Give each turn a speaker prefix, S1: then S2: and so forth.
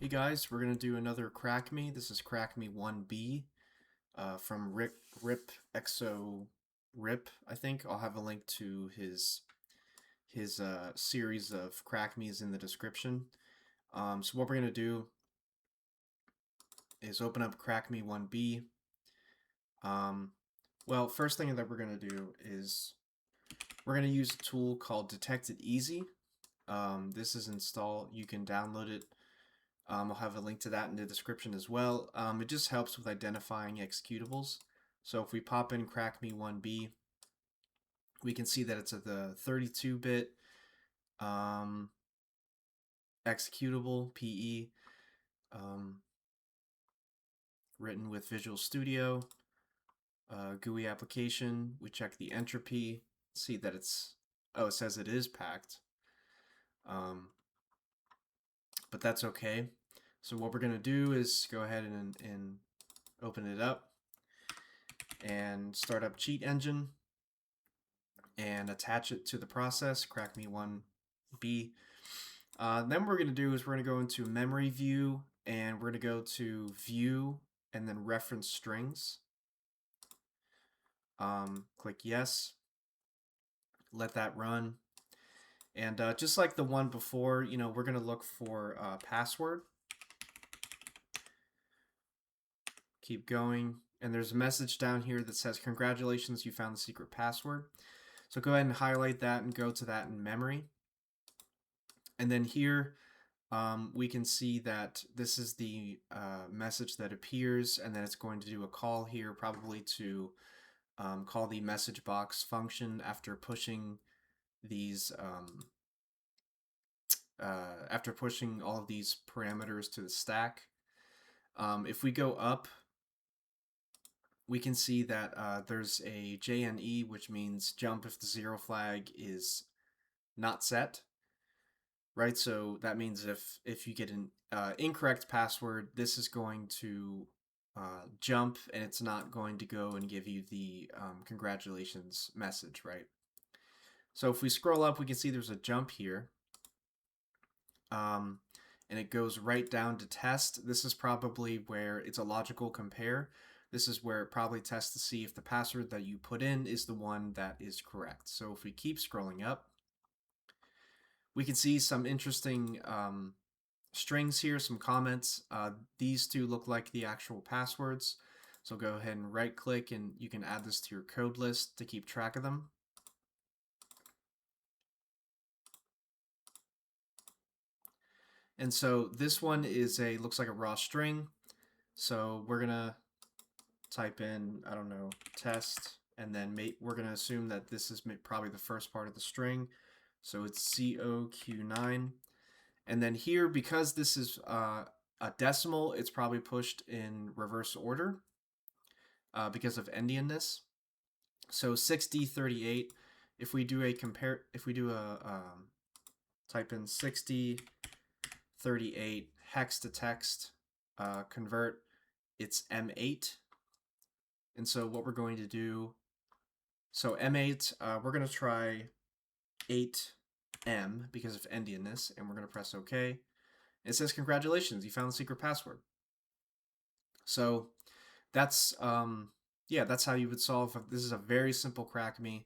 S1: Hey guys, we're gonna do another Crackme. This is Crackme 1B from ripxorip. I think I'll have a link to his series of Crackmes in the description. So what we're gonna do is open up Crackme 1B. Well, first thing that we're gonna do is we're gonna use a tool called Detect It Easy. This is installed. You can download it. I'll have a link to that in the description as well. It just helps with identifying executables. So if we pop in crackme1b, we can see that it's a the 32-bit executable PE written with Visual Studio, GUI application. We check the entropy, see that it says it is packed, but that's okay. So what we're going to do is go ahead and open it up and start up Cheat Engine and attach it to the process, crackme1b. Then what we're going to do is we're going to go into memory view and we're going to go to view and then reference strings. Click yes, let that run. And just like the one before, we're going to look for password. Keep going. And there's a message down here that says, congratulations, you found the secret password. So go ahead and highlight that and go to that in memory. And then here we can see that this is the message that appears, and then it's going to do a call here, probably to call the message box function after pushing these after pushing all of these parameters to the stack. If we go up, we can see that there's a JNE, which means jump if the zero flag is not set. Right, so that means if you get an incorrect password, this is going to jump, and it's not going to go and give you the congratulations message, right? So if we scroll up, we can see there's a jump here, and it goes right down to test. This is probably where it's a logical compare. This is where it probably tests to see if the password that you put in is the one that is correct. So if we keep scrolling up, we can see some interesting strings here, some comments. These two look like the actual passwords. So go ahead and right click and you can add this to your code list to keep track of them. And so this one is looks like a raw string. So we're gonna type in, I don't know, test, and then we're gonna assume that this is probably the first part of the string. So it's COQ9. And then here, because this is a decimal, it's probably pushed in reverse order because of endianness. So 6038, if we do a type in 6038 hex to text convert, it's M8. And so what we're going to do, so M8, we're going to try 8M because of endianness, and we're going to press OK. It says, congratulations, you found the secret password. So that's, yeah, that's how you would solve. This is a very simple Crackme.